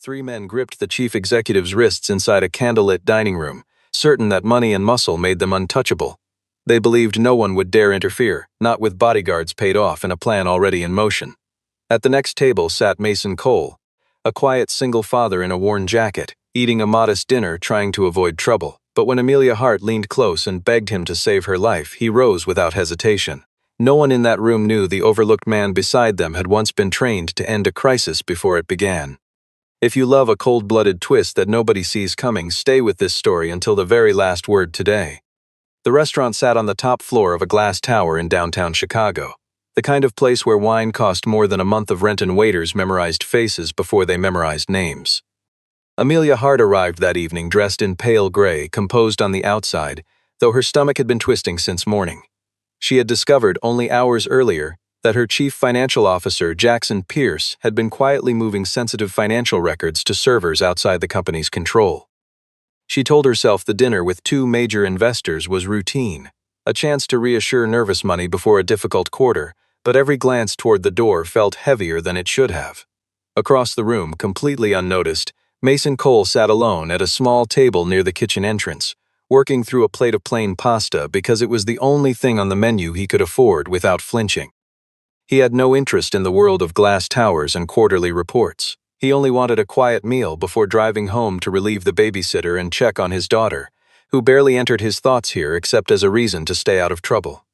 three men gripped the chief executive's wrists inside a candlelit dining room, certain that money and muscle made them untouchable. They believed no one would dare interfere, not with bodyguards paid off and a plan already in motion. At the next table sat Mason Cole, a quiet single father in a worn jacket, eating a modest dinner trying to avoid trouble. But when Amelia Hart leaned close and begged him to save her life, he rose without hesitation. No one in that room knew the overlooked man beside them had once been trained to end a crisis before it began. If you love a cold-blooded twist that nobody sees coming, stay with this story until the very last word today. The restaurant sat on the top floor of a glass tower in downtown Chicago, the kind of place where wine cost more than a month of rent and waiters memorized faces before they memorized names. Amelia Hart arrived that evening dressed in pale gray, composed on the outside, though her stomach had been twisting since morning. She had discovered only hours earlier that her chief financial officer, Jackson Pierce, had been quietly moving sensitive financial records to servers outside the company's control. She told herself the dinner with two major investors was routine, a chance to reassure nervous money before a difficult quarter, but every glance toward the door felt heavier than it should have. Across the room, completely unnoticed, Mason Cole sat alone at a small table near the kitchen entrance, working through a plate of plain pasta because it was the only thing on the menu he could afford without flinching. He had no interest in the world of glass towers and quarterly reports. He only wanted a quiet meal before driving home to relieve the babysitter and check on his daughter, who barely entered his thoughts here except as a reason to stay out of trouble.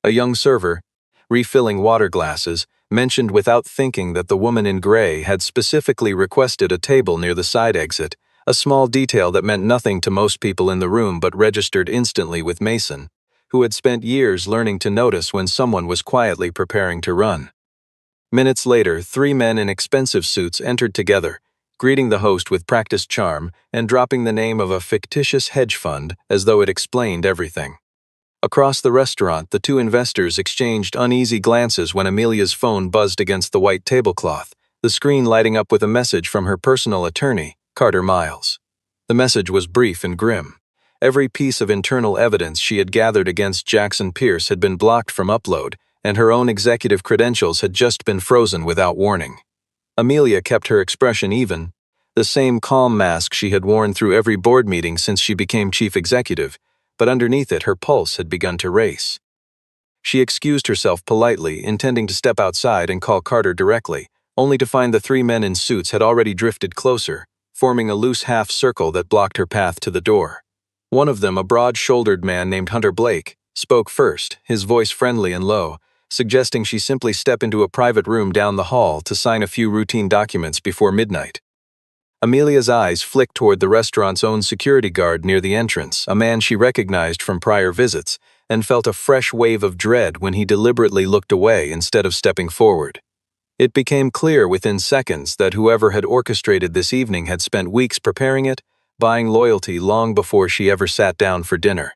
A young server, refilling water glasses, mentioned without thinking that the woman in gray had specifically requested a table near the side exit, a small detail that meant nothing to most people in the room but registered instantly with Mason, who had spent years learning to notice when someone was quietly preparing to run. Minutes later, three men in expensive suits entered together, greeting the host with practiced charm and dropping the name of a fictitious hedge fund as though it explained everything. Across the restaurant, the two investors exchanged uneasy glances when Amelia's phone buzzed against the white tablecloth, the screen lighting up with a message from her personal attorney, Carter Miles. The message was brief and grim. Every piece of internal evidence she had gathered against Jackson Pierce had been blocked from upload, and her own executive credentials had just been frozen without warning. Amelia kept her expression even, the same calm mask she had worn through every board meeting since she became chief executive, but underneath it her pulse had begun to race. She excused herself politely, intending to step outside and call Carter directly, only to find the three men in suits had already drifted closer, forming a loose half-circle that blocked her path to the door. One of them, a broad-shouldered man named Hunter Blake, spoke first, his voice friendly and low, suggesting she simply step into a private room down the hall to sign a few routine documents before midnight. Amelia's eyes flicked toward the restaurant's own security guard near the entrance, a man she recognized from prior visits, and felt a fresh wave of dread when he deliberately looked away instead of stepping forward. It became clear within seconds that whoever had orchestrated this evening had spent weeks preparing it, buying loyalty long before she ever sat down for dinner.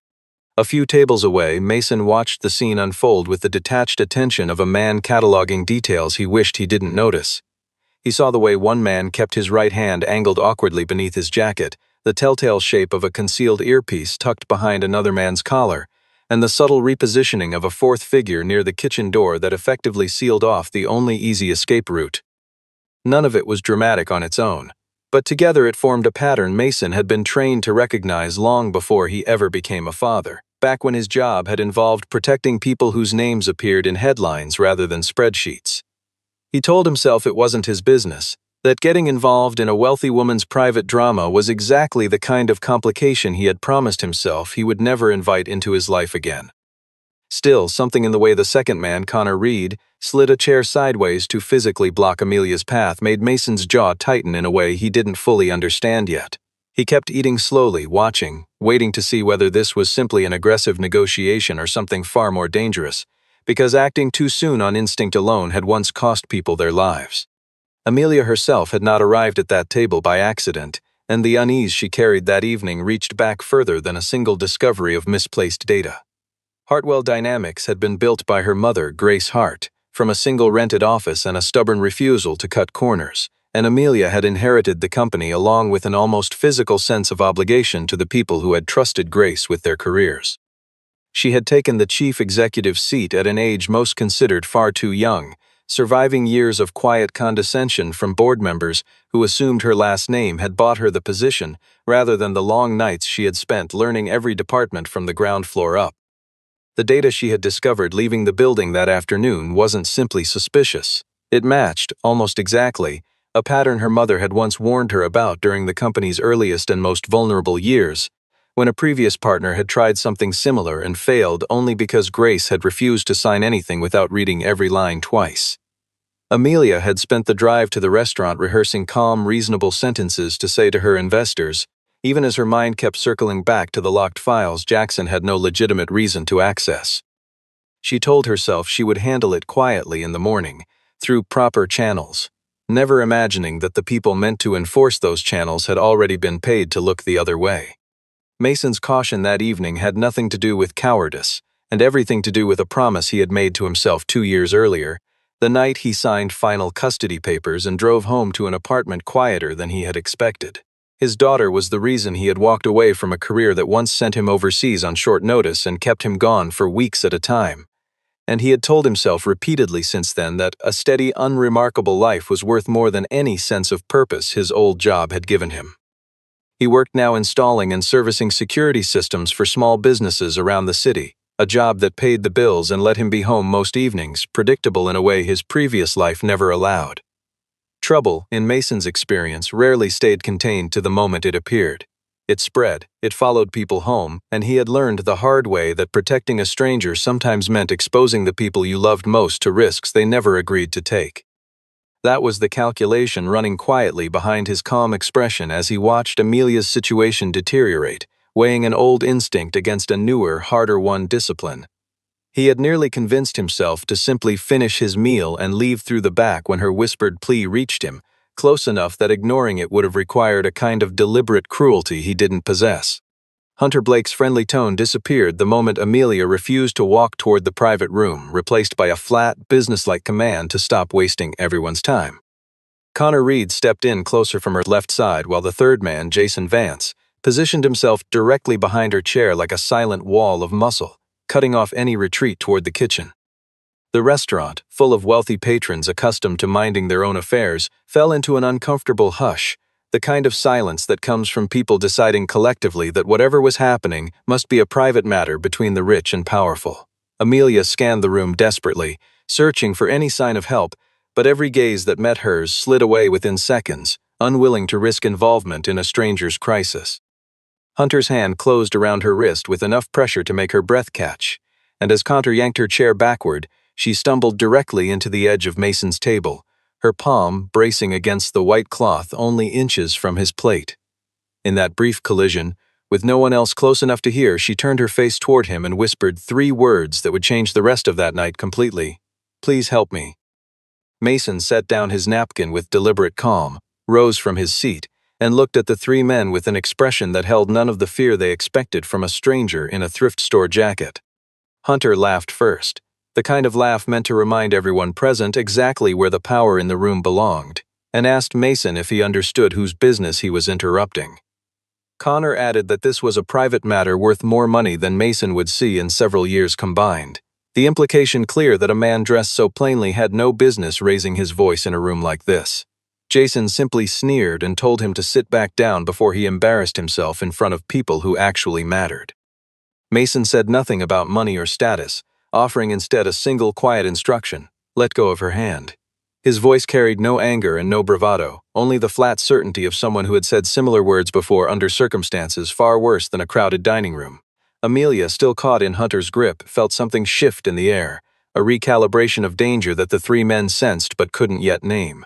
A few tables away, Mason watched the scene unfold with the detached attention of a man cataloging details he wished he didn't notice. He saw the way one man kept his right hand angled awkwardly beneath his jacket, the telltale shape of a concealed earpiece tucked behind another man's collar, and the subtle repositioning of a fourth figure near the kitchen door that effectively sealed off the only easy escape route. None of it was dramatic on its own, but together it formed a pattern Mason had been trained to recognize long before he ever became a father, back when his job had involved protecting people whose names appeared in headlines rather than spreadsheets. He told himself it wasn't his business, that getting involved in a wealthy woman's private drama was exactly the kind of complication he had promised himself he would never invite into his life again. Still, something in the way the second man, Connor Reed, slid a chair sideways to physically block Amelia's path made Mason's jaw tighten in a way he didn't fully understand yet. He kept eating slowly, watching, waiting to see whether this was simply an aggressive negotiation or something far more dangerous, because acting too soon on instinct alone had once cost people their lives. Amelia herself had not arrived at that table by accident, and the unease she carried that evening reached back further than a single discovery of misplaced data. Hartwell Dynamics had been built by her mother, Grace Hart, from a single rented office and a stubborn refusal to cut corners, and Amelia had inherited the company along with an almost physical sense of obligation to the people who had trusted Grace with their careers. She had taken the chief executive seat at an age most considered far too young, surviving years of quiet condescension from board members who assumed her last name had bought her the position rather than the long nights she had spent learning every department from the ground floor up. The data she had discovered leaving the building that afternoon wasn't simply suspicious. It matched, almost exactly, a pattern her mother had once warned her about during the company's earliest and most vulnerable years, when a previous partner had tried something similar and failed only because Grace had refused to sign anything without reading every line twice. Amelia had spent the drive to the restaurant rehearsing calm, reasonable sentences to say to her investors, even as her mind kept circling back to the locked files Jackson had no legitimate reason to access. She told herself she would handle it quietly in the morning, through proper channels, never imagining that the people meant to enforce those channels had already been paid to look the other way. Mason's caution that evening had nothing to do with cowardice, and everything to do with a promise he had made to himself 2 years earlier, the night he signed final custody papers and drove home to an apartment quieter than he had expected. His daughter was the reason he had walked away from a career that once sent him overseas on short notice and kept him gone for weeks at a time. And he had told himself repeatedly since then that a steady, unremarkable life was worth more than any sense of purpose his old job had given him. He worked now installing and servicing security systems for small businesses around the city, a job that paid the bills and let him be home most evenings, predictable in a way his previous life never allowed. Trouble, in Mason's experience, rarely stayed contained to the moment it appeared. It spread, it followed people home, and he had learned the hard way that protecting a stranger sometimes meant exposing the people you loved most to risks they never agreed to take. That was the calculation running quietly behind his calm expression as he watched Amelia's situation deteriorate, weighing an old instinct against a newer, harder-won discipline. He had nearly convinced himself to simply finish his meal and leave through the back when her whispered plea reached him, close enough that ignoring it would have required a kind of deliberate cruelty he didn't possess. Hunter Blake's friendly tone disappeared the moment Amelia refused to walk toward the private room, replaced by a flat, businesslike command to stop wasting everyone's time. Connor Reed stepped in closer from her left side while the third man, Jason Vance, positioned himself directly behind her chair like a silent wall of muscle, cutting off any retreat toward the kitchen. The restaurant, full of wealthy patrons accustomed to minding their own affairs, fell into an uncomfortable hush, the kind of silence that comes from people deciding collectively that whatever was happening must be a private matter between the rich and powerful. Amelia scanned the room desperately, searching for any sign of help, but every gaze that met hers slid away within seconds, unwilling to risk involvement in a stranger's crisis. Hunter's hand closed around her wrist with enough pressure to make her breath catch, and as Connor yanked her chair backward, she stumbled directly into the edge of Mason's table, her palm bracing against the white cloth only inches from his plate. In that brief collision, with no one else close enough to hear, she turned her face toward him and whispered 3 words that would change the rest of that night completely. "Please help me." Mason set down his napkin with deliberate calm, rose from his seat, and looked at the 3 men with an expression that held none of the fear they expected from a stranger in a thrift store jacket. Hunter laughed first, the kind of laugh meant to remind everyone present exactly where the power in the room belonged, and asked Mason if he understood whose business he was interrupting. Connor added that this was a private matter worth more money than Mason would see in several years combined, the implication clear that a man dressed so plainly had no business raising his voice in a room like this. Jason simply sneered and told him to sit back down before he embarrassed himself in front of people who actually mattered. Mason said nothing about money or status, offering instead a single quiet instruction: let go of her hand. His voice carried no anger and no bravado, only the flat certainty of someone who had said similar words before under circumstances far worse than a crowded dining room. Amelia, still caught in Hunter's grip, felt something shift in the air, a recalibration of danger that the 3 men sensed but couldn't yet name.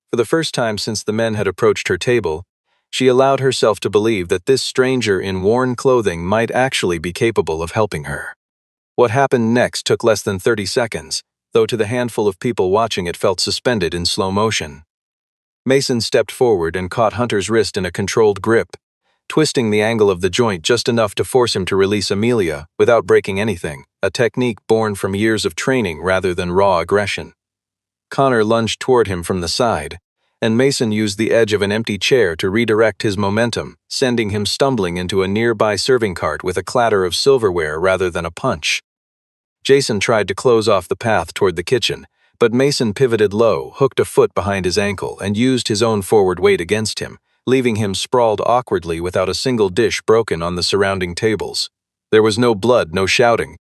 For the first time since the men had approached her table, she allowed herself to believe that this stranger in worn clothing might actually be capable of helping her. What happened next took less than 30 seconds, though to the handful of people watching it felt suspended in slow motion. Mason stepped forward and caught Hunter's wrist in a controlled grip, twisting the angle of the joint just enough to force him to release Amelia without breaking anything, a technique born from years of training rather than raw aggression. Connor lunged toward him from the side, and Mason used the edge of an empty chair to redirect his momentum, sending him stumbling into a nearby serving cart with a clatter of silverware rather than a punch. Jason tried to close off the path toward the kitchen, But Mason pivoted low, hooked a foot behind his ankle, and used his own forward weight against him, leaving him sprawled awkwardly without a single dish broken on the surrounding tables. There was no blood, no shouting,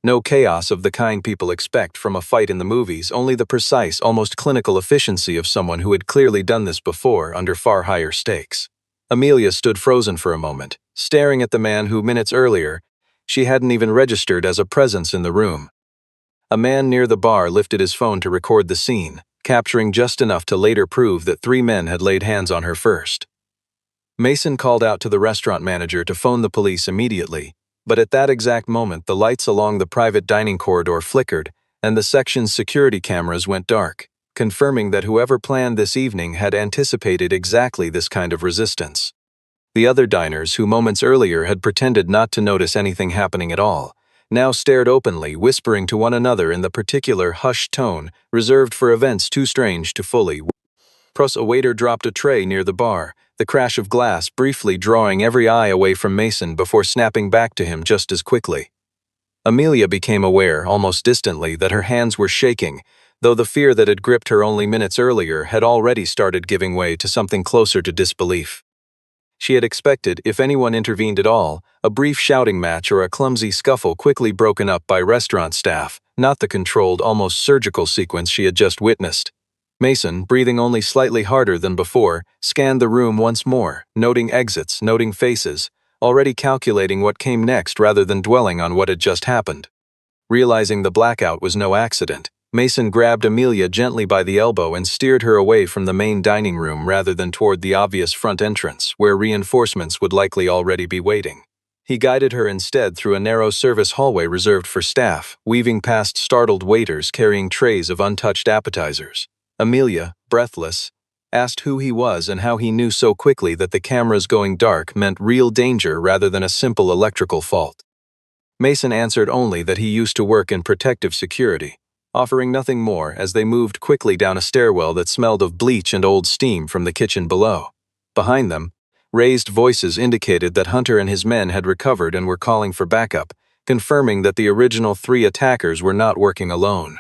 no chaos of the kind people expect from a fight in the movies, only the precise, almost clinical efficiency of someone who had clearly done this before under far higher stakes. Amelia stood frozen for a moment, staring at the man who minutes earlier she hadn't even registered as a presence in the room. A man near the bar lifted his phone to record the scene, capturing just enough to later prove that 3 men had laid hands on her first. Mason called out to the restaurant manager to phone the police immediately, but at that exact moment the lights along the private dining corridor flickered and the section's security cameras went dark, confirming that whoever planned this evening had anticipated exactly this kind of resistance. The other diners, who moments earlier had pretended not to notice anything happening at all, now stared openly, whispering to one another in the particular hushed tone reserved for events too strange to fully process. A waiter dropped a tray near the bar, the crash of glass briefly drawing every eye away from Mason before snapping back to him just as quickly. Amelia became aware, almost distantly, that her hands were shaking, though the fear that had gripped her only minutes earlier had already started giving way to something closer to disbelief. She had expected, if anyone intervened at all, a brief shouting match or a clumsy scuffle quickly broken up by restaurant staff, not the controlled, almost surgical sequence she had just witnessed. Mason, breathing only slightly harder than before, scanned the room once more, noting exits, noting faces, already calculating what came next rather than dwelling on what had just happened. Realizing the blackout was no accident, Mason grabbed Amelia gently by the elbow and steered her away from the main dining room rather than toward the obvious front entrance, where reinforcements would likely already be waiting. He guided her instead through a narrow service hallway reserved for staff, weaving past startled waiters carrying trays of untouched appetizers. Amelia, breathless, asked who he was and how he knew so quickly that the cameras going dark meant real danger rather than a simple electrical fault. Mason answered only that he used to work in protective security, offering nothing more as they moved quickly down a stairwell that smelled of bleach and old steam from the kitchen below. Behind them, raised voices indicated that Hunter and his men had recovered and were calling for backup, confirming that the original 3 attackers were not working alone.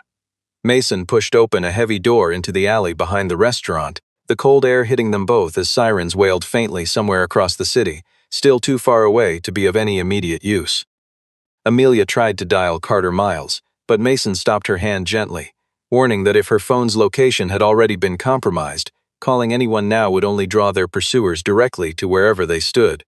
Mason pushed open a heavy door into the alley behind the restaurant, the cold air hitting them both as sirens wailed faintly somewhere across the city, still too far away to be of any immediate use. Amelia tried to dial Carter Miles, but Mason stopped her hand gently, warning that if her phone's location had already been compromised, calling anyone now would only draw their pursuers directly to wherever they stood.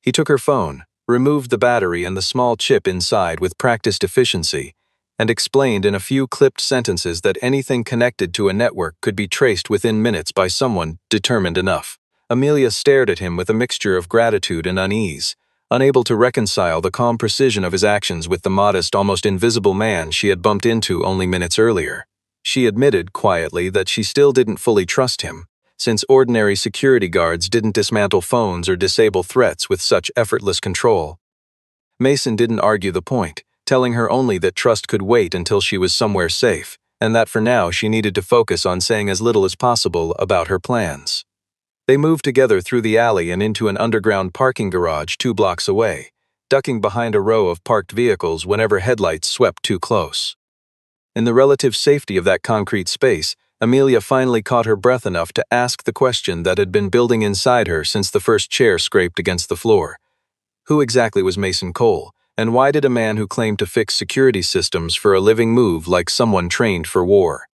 He took her phone, removed the battery and the small chip inside with practiced efficiency, and explained in a few clipped sentences that anything connected to a network could be traced within minutes by someone determined enough. Amelia stared at him with a mixture of gratitude and unease, unable to reconcile the calm precision of his actions with the modest, almost invisible man she had bumped into only minutes earlier. She admitted quietly that she still didn't fully trust him, since ordinary security guards didn't dismantle phones or disable threats with such effortless control. Mason didn't argue the point, telling her only that trust could wait until she was somewhere safe, and that for now she needed to focus on saying as little as possible about her plans. They moved together through the alley and into an underground parking garage 2 blocks away, ducking behind a row of parked vehicles whenever headlights swept too close. In the relative safety of that concrete space, Amelia finally caught her breath enough to ask the question that had been building inside her since the first chair scraped against the floor. Who exactly was Mason Cole, and why did a man who claimed to fix security systems for a living move like someone trained for war?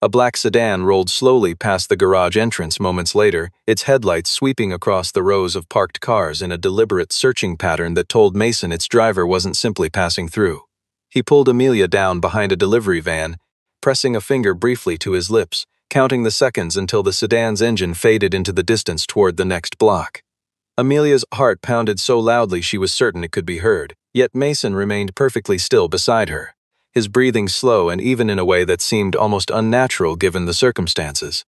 A black sedan rolled slowly past the garage entrance moments later, its headlights sweeping across the rows of parked cars in a deliberate searching pattern that told Mason its driver wasn't simply passing through. He pulled Amelia down behind a delivery van, pressing a finger briefly to his lips, counting the seconds until the sedan's engine faded into the distance toward the next block. Amelia's heart pounded so loudly she was certain it could be heard, yet Mason remained perfectly still beside her, his breathing slow and even in a way that seemed almost unnatural given the circumstances.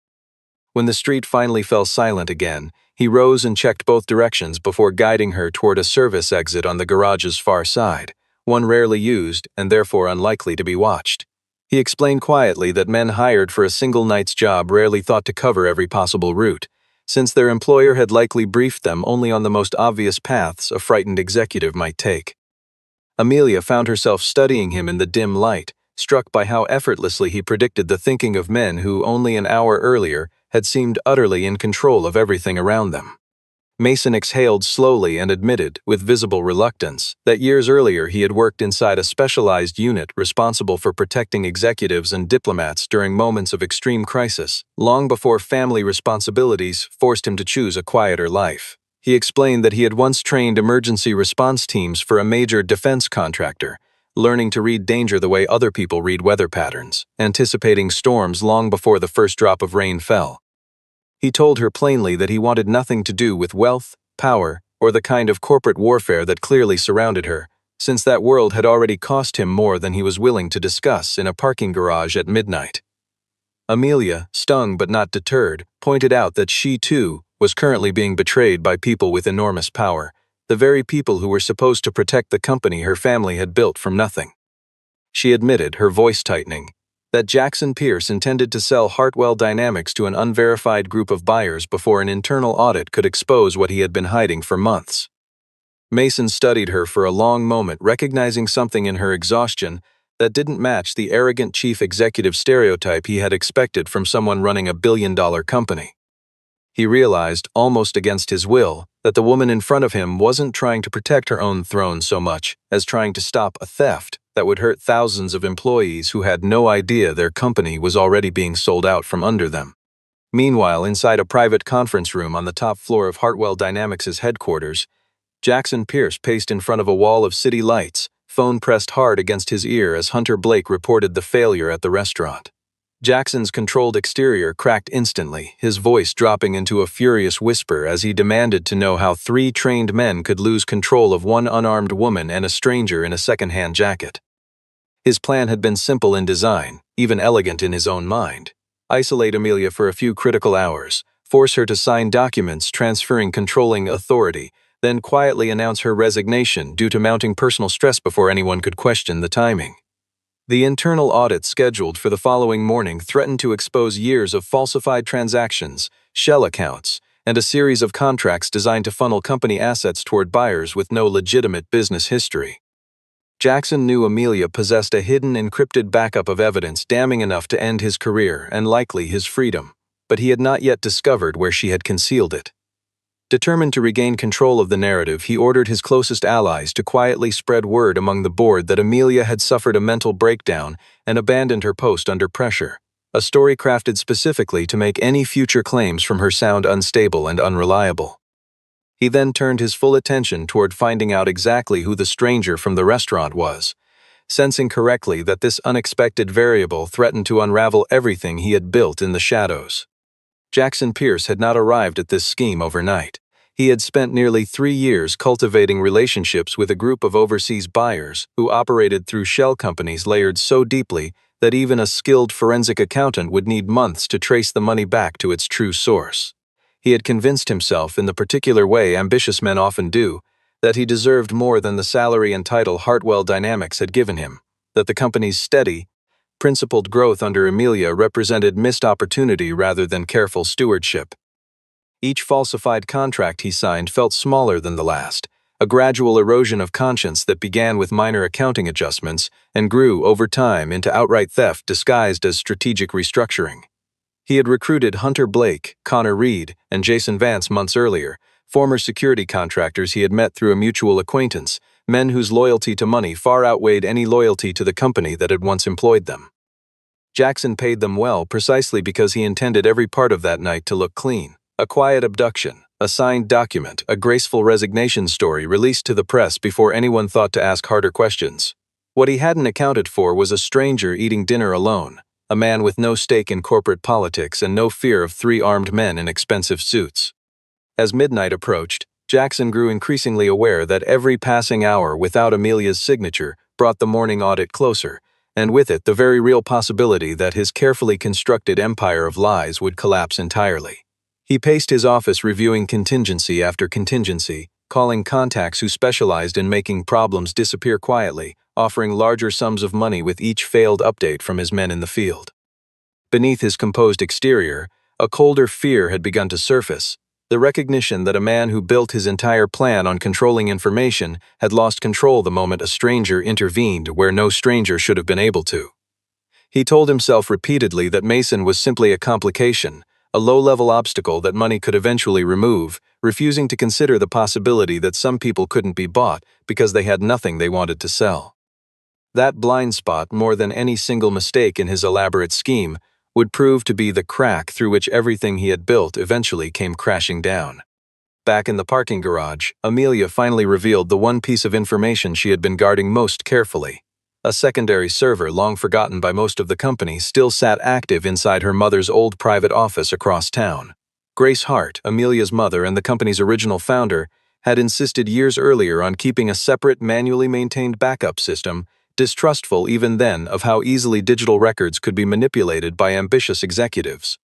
When the street finally fell silent again, he rose and checked both directions before guiding her toward a service exit on the garage's far side, one rarely used and therefore unlikely to be watched. He explained quietly that men hired for a single night's job rarely thought to cover every possible route, since their employer had likely briefed them only on the most obvious paths a frightened executive might take. Amelia found herself studying him in the dim light, struck by how effortlessly he predicted the thinking of men who only an hour earlier had seemed utterly in control of everything around them. Mason exhaled slowly and admitted, with visible reluctance, that years earlier he had worked inside a specialized unit responsible for protecting executives and diplomats during moments of extreme crisis, long before family responsibilities forced him to choose a quieter life. He explained that he had once trained emergency response teams for a major defense contractor, learning to read danger the way other people read weather patterns, anticipating storms long before the first drop of rain fell. He told her plainly that he wanted nothing to do with wealth, power, or the kind of corporate warfare that clearly surrounded her, since that world had already cost him more than he was willing to discuss in a parking garage at midnight. Amelia, stung but not deterred, pointed out that she, too, was currently being betrayed by people with enormous power, the very people who were supposed to protect the company her family had built from nothing. She admitted, her voice tightening, that Jackson Pierce intended to sell Hartwell Dynamics to an unverified group of buyers before an internal audit could expose what he had been hiding for months. Mason studied her for a long moment, recognizing something in her exhaustion that didn't match the arrogant chief executive stereotype he had expected from someone running a billion-dollar company. He realized, almost against his will, that the woman in front of him wasn't trying to protect her own throne so much as trying to stop a theft that would hurt thousands of employees who had no idea their company was already being sold out from under them. Meanwhile, inside a private conference room on the top floor of Hartwell Dynamics' headquarters, Jackson Pierce paced in front of a wall of city lights, phone pressed hard against his ear as Hunter Blake reported the failure at the restaurant. Jackson's controlled exterior cracked instantly, his voice dropping into a furious whisper as he demanded to know how 3 trained men could lose control of one unarmed woman and a stranger in a second-hand jacket. His plan had been simple in design, even elegant in his own mind. Isolate Amelia for a few critical hours, force her to sign documents transferring controlling authority, then quietly announce her resignation due to mounting personal stress before anyone could question the timing. The internal audit scheduled for the following morning threatened to expose years of falsified transactions, shell accounts, and a series of contracts designed to funnel company assets toward buyers with no legitimate business history. Jackson knew Amelia possessed a hidden encrypted backup of evidence damning enough to end his career and likely his freedom, but he had not yet discovered where she had concealed it. Determined to regain control of the narrative, he ordered his closest allies to quietly spread word among the board that Amelia had suffered a mental breakdown and abandoned her post under pressure, a story crafted specifically to make any future claims from her sound unstable and unreliable. He then turned his full attention toward finding out exactly who the stranger from the restaurant was, sensing correctly that this unexpected variable threatened to unravel everything he had built in the shadows. Jackson Pierce had not arrived at this scheme overnight. He had spent nearly 3 years cultivating relationships with a group of overseas buyers who operated through shell companies layered so deeply that even a skilled forensic accountant would need months to trace the money back to its true source. He had convinced himself, in the particular way ambitious men often do, that he deserved more than the salary and title Hartwell Dynamics had given him, that the company's steady, principled growth under Amelia represented missed opportunity rather than careful stewardship. Each falsified contract he signed felt smaller than the last, a gradual erosion of conscience that began with minor accounting adjustments and grew over time into outright theft disguised as strategic restructuring. He had recruited Hunter Blake, Connor Reed, and Jason Vance months earlier, former security contractors he had met through a mutual acquaintance, men whose loyalty to money far outweighed any loyalty to the company that had once employed them. Jackson paid them well precisely because he intended every part of that night to look clean. A quiet abduction, a signed document, a graceful resignation story released to the press before anyone thought to ask harder questions. What he hadn't accounted for was a stranger eating dinner alone, a man with no stake in corporate politics and no fear of 3 armed men in expensive suits. As midnight approached, Jackson grew increasingly aware that every passing hour without Amelia's signature brought the morning audit closer, and with it the very real possibility that his carefully constructed empire of lies would collapse entirely. He paced his office reviewing contingency after contingency, calling contacts who specialized in making problems disappear quietly, offering larger sums of money with each failed update from his men in the field. Beneath his composed exterior, a colder fear had begun to surface, the recognition that a man who built his entire plan on controlling information had lost control the moment a stranger intervened where no stranger should have been able to. He told himself repeatedly that Mason was simply a complication, a low-level obstacle that money could eventually remove, refusing to consider the possibility that some people couldn't be bought because they had nothing they wanted to sell. That blind spot, more than any single mistake in his elaborate scheme, would prove to be the crack through which everything he had built eventually came crashing down. Back in the parking garage, Amelia finally revealed the one piece of information she had been guarding most carefully. A secondary server, long forgotten by most of the company, still sat active inside her mother's old private office across town. Grace Hart, Amelia's mother and the company's original founder, had insisted years earlier on keeping a separate, manually maintained backup system, distrustful even then of how easily digital records could be manipulated by ambitious executives.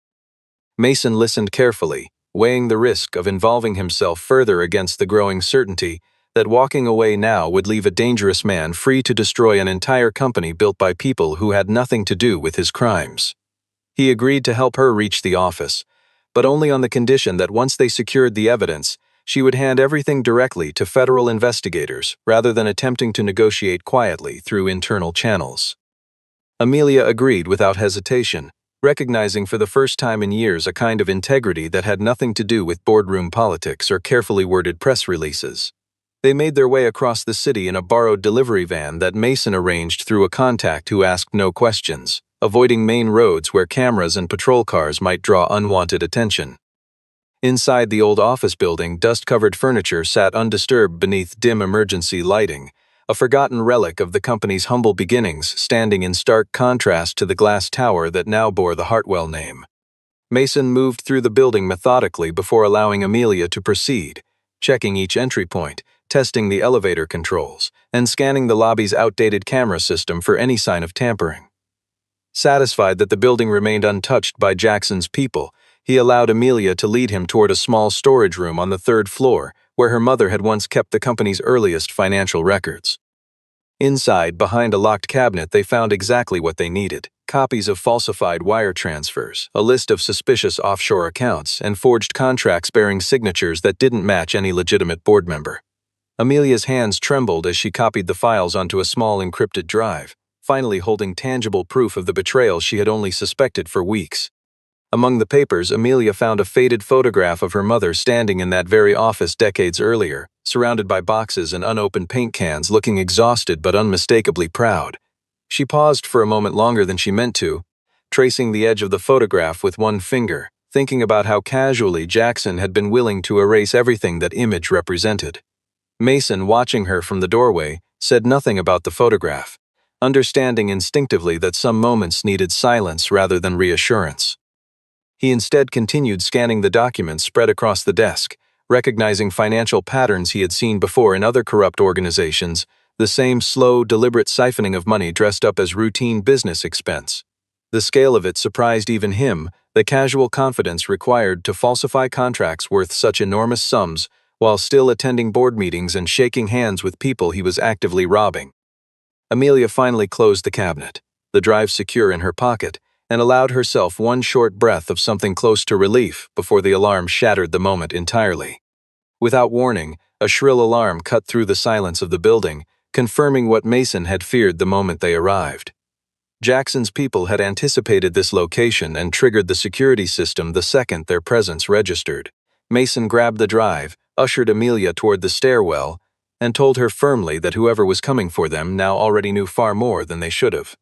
Mason listened carefully, weighing the risk of involving himself further against the growing certainty that walking away now would leave a dangerous man free to destroy an entire company built by people who had nothing to do with his crimes. He agreed to help her reach the office, but only on the condition that once they secured the evidence, she would hand everything directly to federal investigators rather than attempting to negotiate quietly through internal channels. Amelia agreed without hesitation, recognizing for the first time in years a kind of integrity that had nothing to do with boardroom politics or carefully worded press releases. They made their way across the city in a borrowed delivery van that Mason arranged through a contact who asked no questions, avoiding main roads where cameras and patrol cars might draw unwanted attention. Inside the old office building, dust-covered furniture sat undisturbed beneath dim emergency lighting, a forgotten relic of the company's humble beginnings standing in stark contrast to the glass tower that now bore the Hartwell name. Mason moved through the building methodically before allowing Amelia to proceed, checking each entry point, testing the elevator controls, and scanning the lobby's outdated camera system for any sign of tampering. Satisfied that the building remained untouched by Jackson's people, he allowed Amelia to lead him toward a small storage room on the third floor, where her mother had once kept the company's earliest financial records. Inside, behind a locked cabinet, they found exactly what they needed: copies of falsified wire transfers, a list of suspicious offshore accounts, and forged contracts bearing signatures that didn't match any legitimate board member. Amelia's hands trembled as she copied the files onto a small encrypted drive, finally holding tangible proof of the betrayal she had only suspected for weeks. Among the papers, Amelia found a faded photograph of her mother standing in that very office decades earlier, surrounded by boxes and unopened paint cans, looking exhausted but unmistakably proud. She paused for a moment longer than she meant to, tracing the edge of the photograph with one finger, thinking about how casually Jackson had been willing to erase everything that image represented. Mason, watching her from the doorway, said nothing about the photograph, understanding instinctively that some moments needed silence rather than reassurance. He instead continued scanning the documents spread across the desk, recognizing financial patterns he had seen before in other corrupt organizations, the same slow, deliberate siphoning of money dressed up as routine business expense. The scale of it surprised even him, the casual confidence required to falsify contracts worth such enormous sums while still attending board meetings and shaking hands with people he was actively robbing. Amelia finally closed the cabinet, the drive secure in her pocket, and allowed herself one short breath of something close to relief before the alarm shattered the moment entirely. Without warning, a shrill alarm cut through the silence of the building, confirming what Mason had feared the moment they arrived. Jackson's people had anticipated this location and triggered the security system the second their presence registered. Mason grabbed the drive, ushered Amelia toward the stairwell, and told her firmly that whoever was coming for them now already knew far more than they should have.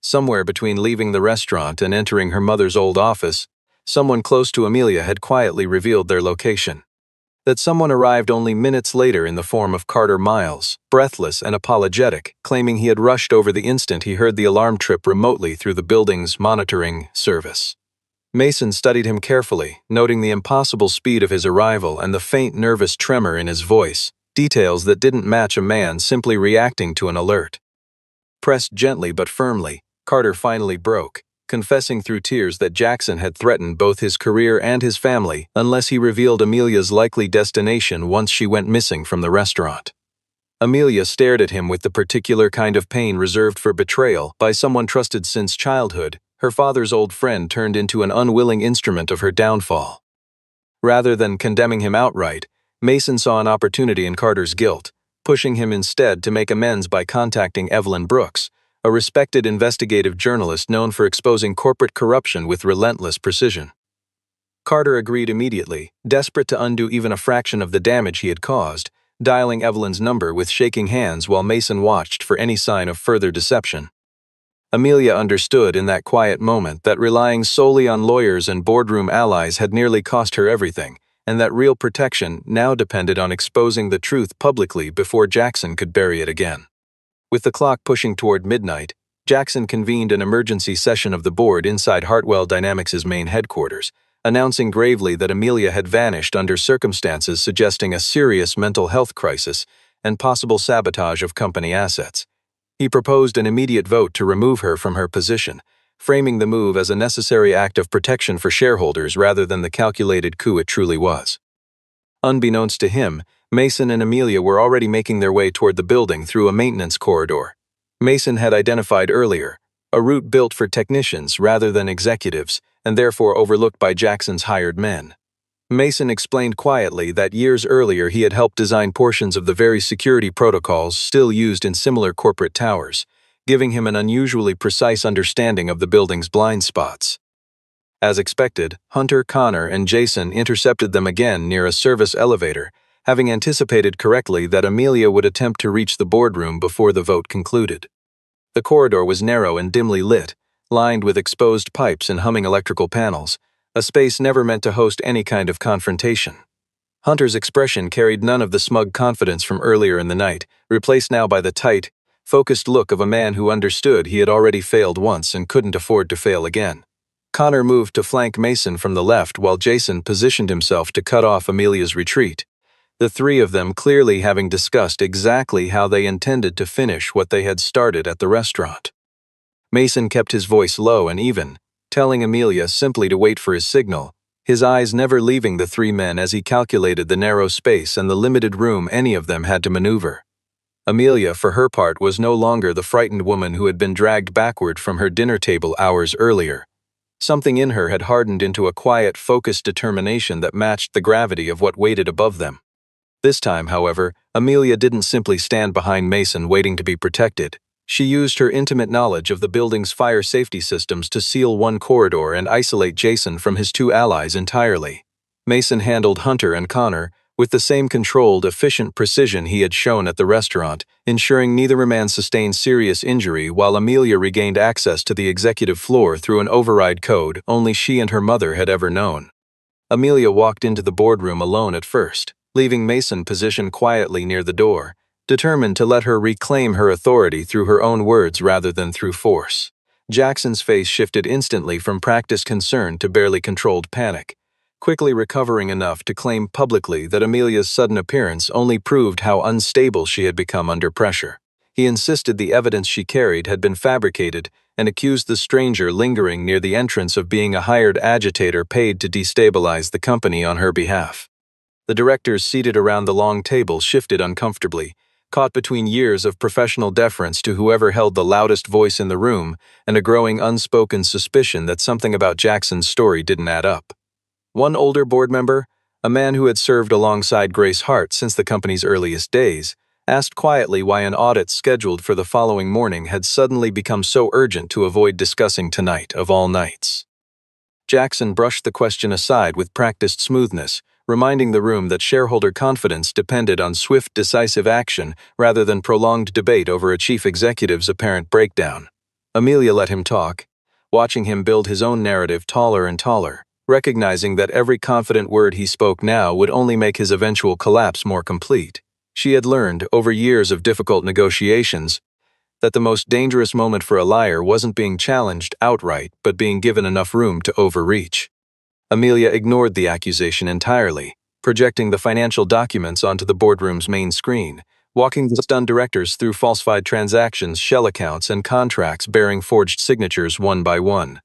Somewhere between leaving the restaurant and entering her mother's old office, someone close to Amelia had quietly revealed their location. That someone arrived only minutes later in the form of Carter Miles, breathless and apologetic, claiming he had rushed over the instant he heard the alarm trip remotely through the building's monitoring service. Mason studied him carefully, noting the impossible speed of his arrival and the faint nervous tremor in his voice, details that didn't match a man simply reacting to an alert. Pressed gently but firmly, Carter finally broke, confessing through tears that Jackson had threatened both his career and his family unless he revealed Amelia's likely destination once she went missing from the restaurant. Amelia stared at him with the particular kind of pain reserved for betrayal by someone trusted since childhood. Her father's old friend turned into an unwilling instrument of her downfall. Rather than condemning him outright, Mason saw an opportunity in Carter's guilt, pushing him instead to make amends by contacting Evelyn Brooks, a respected investigative journalist known for exposing corporate corruption with relentless precision. Carter agreed immediately, desperate to undo even a fraction of the damage he had caused, dialing Evelyn's number with shaking hands while Mason watched for any sign of further deception. Amelia understood in that quiet moment that relying solely on lawyers and boardroom allies had nearly cost her everything, and that real protection now depended on exposing the truth publicly before Jackson could bury it again. With the clock pushing toward midnight, Jackson convened an emergency session of the board inside Hartwell Dynamics' main headquarters, announcing gravely that Amelia had vanished under circumstances suggesting a serious mental health crisis and possible sabotage of company assets. He proposed an immediate vote to remove her from her position, framing the move as a necessary act of protection for shareholders rather than the calculated coup it truly was. Unbeknownst to him, Mason and Amelia were already making their way toward the building through a maintenance corridor. Mason had identified earlier, a route built for technicians rather than executives, and therefore overlooked by Jackson's hired men. Mason explained quietly that years earlier he had helped design portions of the very security protocols still used in similar corporate towers, giving him an unusually precise understanding of the building's blind spots. As expected, Hunter, Connor, and Jason intercepted them again near a service elevator, having anticipated correctly that Amelia would attempt to reach the boardroom before the vote concluded. The corridor was narrow and dimly lit, lined with exposed pipes and humming electrical panels, a space never meant to host any kind of confrontation. Hunter's expression carried none of the smug confidence from earlier in the night, replaced now by the tight, focused look of a man who understood he had already failed once and couldn't afford to fail again. Connor moved to flank Mason from the left while Jason positioned himself to cut off Amelia's retreat, the three of them clearly having discussed exactly how they intended to finish what they had started at the restaurant. Mason kept his voice low and even, telling Amelia simply to wait for his signal, his eyes never leaving the three men as he calculated the narrow space and the limited room any of them had to maneuver. Amelia, for her part, was no longer the frightened woman who had been dragged backward from her dinner table hours earlier. Something in her had hardened into a quiet, focused determination that matched the gravity of what waited above them. This time, however, Amelia didn't simply stand behind Mason waiting to be protected. She used her intimate knowledge of the building's fire safety systems to seal one corridor and isolate Jason from his two allies entirely. Mason handled Hunter and Connor with the same controlled, efficient precision he had shown at the restaurant, ensuring neither man sustained serious injury while Amelia regained access to the executive floor through an override code only she and her mother had ever known. Amelia walked into the boardroom alone at first, leaving Mason positioned quietly near the door, determined to let her reclaim her authority through her own words rather than through force. Jackson's face shifted instantly from practiced concern to barely controlled panic, quickly recovering enough to claim publicly that Amelia's sudden appearance only proved how unstable she had become under pressure. He insisted the evidence she carried had been fabricated and accused the stranger lingering near the entrance of being a hired agitator paid to destabilize the company on her behalf. The directors seated around the long table shifted uncomfortably, caught between years of professional deference to whoever held the loudest voice in the room and a growing unspoken suspicion that something about Jackson's story didn't add up. One older board member, a man who had served alongside Grace Hart since the company's earliest days, asked quietly why an audit scheduled for the following morning had suddenly become so urgent to avoid discussing tonight of all nights. Jackson brushed the question aside with practiced smoothness, reminding the room that shareholder confidence depended on swift, decisive action rather than prolonged debate over a chief executive's apparent breakdown. Amelia let him talk, watching him build his own narrative taller and taller, recognizing that every confident word he spoke now would only make his eventual collapse more complete. She had learned, over years of difficult negotiations, that the most dangerous moment for a liar wasn't being challenged outright but being given enough room to overreach. Amelia ignored the accusation entirely, projecting the financial documents onto the boardroom's main screen, walking the stunned directors through falsified transactions, shell accounts, and contracts bearing forged signatures one by one.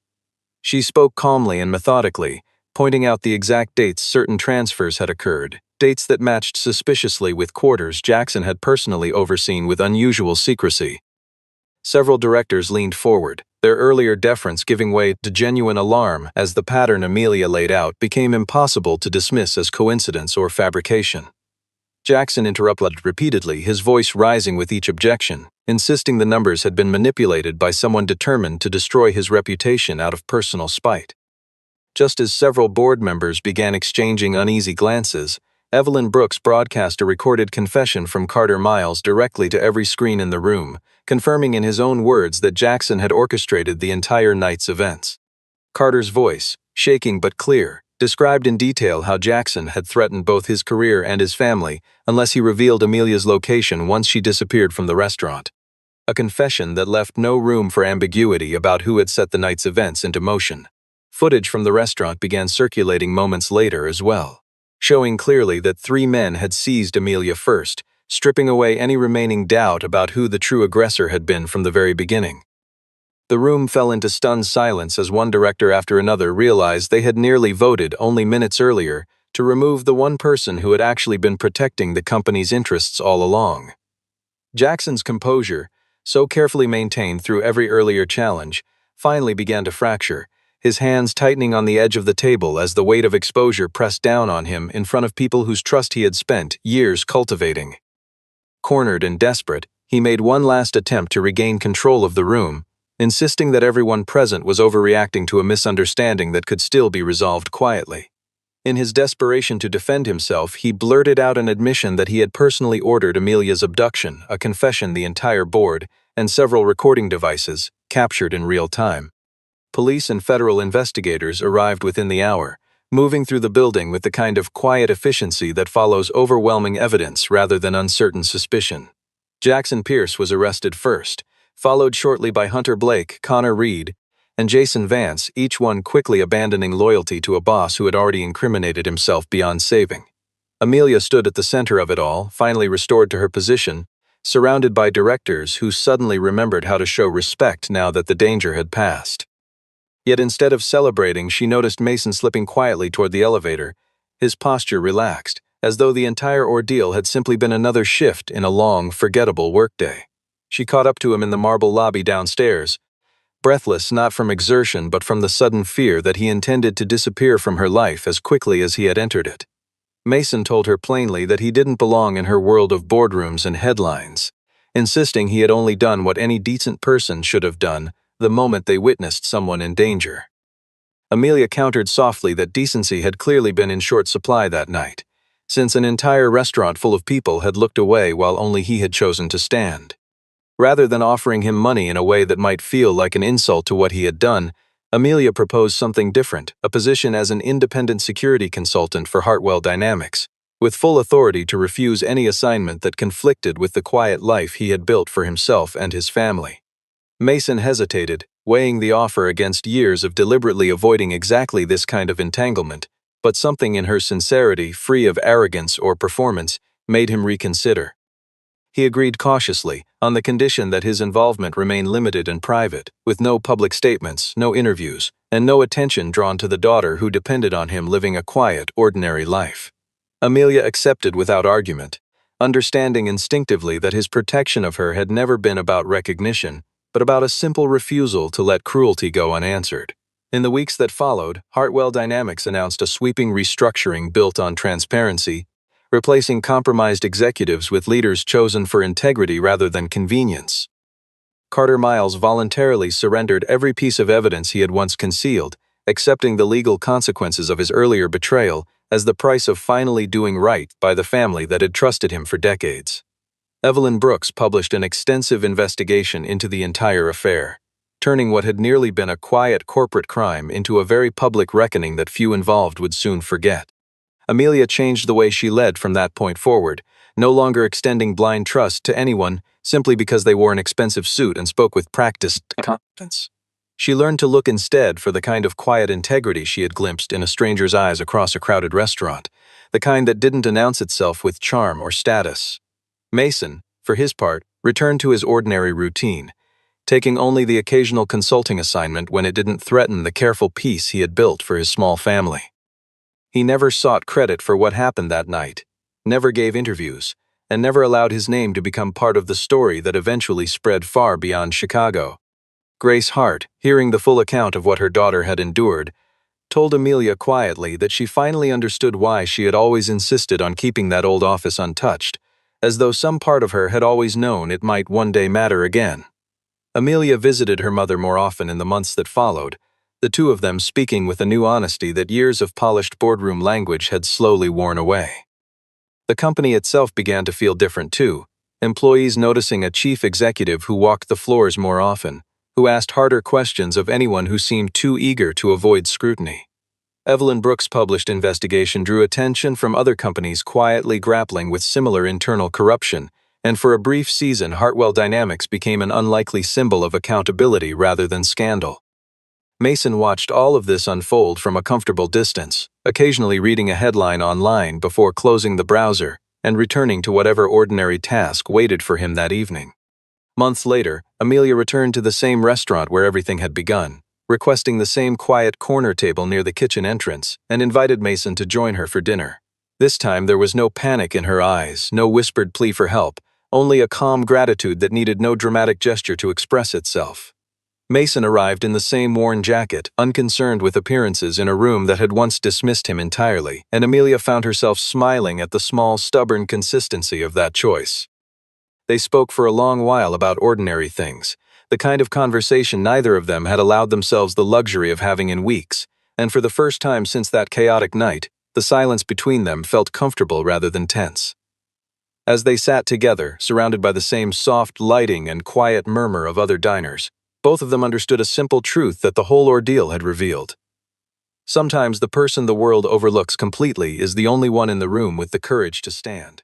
She spoke calmly and methodically, pointing out the exact dates certain transfers had occurred, dates that matched suspiciously with quarters Jackson had personally overseen with unusual secrecy. Several directors leaned forward, their earlier deference giving way to genuine alarm as the pattern Amelia laid out became impossible to dismiss as coincidence or fabrication. Jackson interrupted repeatedly, his voice rising with each objection, insisting the numbers had been manipulated by someone determined to destroy his reputation out of personal spite. Just as several board members began exchanging uneasy glances, Evelyn Brooks broadcast a recorded confession from Carter Miles directly to every screen in the room, confirming in his own words that Jackson had orchestrated the entire night's events. Carter's voice, shaking but clear, described in detail how Jackson had threatened both his career and his family unless he revealed Amelia's location once she disappeared from the restaurant. A confession that left no room for ambiguity about who had set the night's events into motion. Footage from the restaurant began circulating moments later as well, showing clearly that 3 men had seized Amelia first, stripping away any remaining doubt about who the true aggressor had been from the very beginning. The room fell into stunned silence as one director after another realized they had nearly voted only minutes earlier to remove the one person who had actually been protecting the company's interests all along. Jackson's composure, so carefully maintained through every earlier challenge, finally began to fracture, his hands tightening on the edge of the table as the weight of exposure pressed down on him in front of people whose trust he had spent years cultivating. Cornered and desperate, he made one last attempt to regain control of the room, insisting that everyone present was overreacting to a misunderstanding that could still be resolved quietly. In his desperation to defend himself, he blurted out an admission that he had personally ordered Amelia's abduction, a confession the entire board, and several recording devices, captured in real time. Police and federal investigators arrived within the hour, moving through the building with the kind of quiet efficiency that follows overwhelming evidence rather than uncertain suspicion. Jackson Pierce was arrested first, followed shortly by Hunter Blake, Connor Reed, and Jason Vance, each one quickly abandoning loyalty to a boss who had already incriminated himself beyond saving. Amelia stood at the center of it all, finally restored to her position, surrounded by directors who suddenly remembered how to show respect now that the danger had passed. Yet instead of celebrating, she noticed Mason slipping quietly toward the elevator, his posture relaxed, as though the entire ordeal had simply been another shift in a long, forgettable workday. She caught up to him in the marble lobby downstairs, breathless not from exertion but from the sudden fear that he intended to disappear from her life as quickly as he had entered it. Mason told her plainly that he didn't belong in her world of boardrooms and headlines, insisting he had only done what any decent person should have done the moment they witnessed someone in danger. Amelia countered softly that decency had clearly been in short supply that night, since an entire restaurant full of people had looked away while only he had chosen to stand. Rather than offering him money in a way that might feel like an insult to what he had done, Amelia proposed something different, a position as an independent security consultant for Hartwell Dynamics, with full authority to refuse any assignment that conflicted with the quiet life he had built for himself and his family. Mason hesitated, weighing the offer against years of deliberately avoiding exactly this kind of entanglement, but something in her sincerity, free of arrogance or performance, made him reconsider. He agreed cautiously, on the condition that his involvement remain limited and private, with no public statements, no interviews, and no attention drawn to the daughter who depended on him living a quiet, ordinary life. Amelia accepted without argument, understanding instinctively that his protection of her had never been about recognition, but about a simple refusal to let cruelty go unanswered. In the weeks that followed, Hartwell Dynamics announced a sweeping restructuring built on transparency, replacing compromised executives with leaders chosen for integrity rather than convenience. Carter Miles voluntarily surrendered every piece of evidence he had once concealed, accepting the legal consequences of his earlier betrayal as the price of finally doing right by the family that had trusted him for decades. Evelyn Brooks published an extensive investigation into the entire affair, turning what had nearly been a quiet corporate crime into a very public reckoning that few involved would soon forget. Amelia changed the way she led from that point forward, no longer extending blind trust to anyone simply because they wore an expensive suit and spoke with practiced confidence. She learned to look instead for the kind of quiet integrity she had glimpsed in a stranger's eyes across a crowded restaurant, the kind that didn't announce itself with charm or status. Mason, for his part, returned to his ordinary routine, taking only the occasional consulting assignment when it didn't threaten the careful peace he had built for his small family. He never sought credit for what happened that night, never gave interviews, and never allowed his name to become part of the story that eventually spread far beyond Chicago. Grace Hart, hearing the full account of what her daughter had endured, told Amelia quietly that she finally understood why she had always insisted on keeping that old office untouched, as though some part of her had always known it might one day matter again. Amelia visited her mother more often in the months that followed, the two of them speaking with a new honesty that years of polished boardroom language had slowly worn away. The company itself began to feel different too, employees noticing a chief executive who walked the floors more often, who asked harder questions of anyone who seemed too eager to avoid scrutiny. Evelyn Brooks' published investigation drew attention from other companies quietly grappling with similar internal corruption, and for a brief season Hartwell Dynamics became an unlikely symbol of accountability rather than scandal. Mason watched all of this unfold from a comfortable distance, occasionally reading a headline online before closing the browser and returning to whatever ordinary task waited for him that evening. Months later, Amelia returned to the same restaurant where everything had begun, requesting the same quiet corner table near the kitchen entrance, and invited Mason to join her for dinner. This time there was no panic in her eyes, no whispered plea for help, only a calm gratitude that needed no dramatic gesture to express itself. Mason arrived in the same worn jacket, unconcerned with appearances in a room that had once dismissed him entirely, and Amelia found herself smiling at the small, stubborn consistency of that choice. They spoke for a long while about ordinary things, the kind of conversation neither of them had allowed themselves the luxury of having in weeks, and for the first time since that chaotic night, the silence between them felt comfortable rather than tense. As they sat together, surrounded by the same soft lighting and quiet murmur of other diners, both of them understood a simple truth that the whole ordeal had revealed. Sometimes the person the world overlooks completely is the only one in the room with the courage to stand.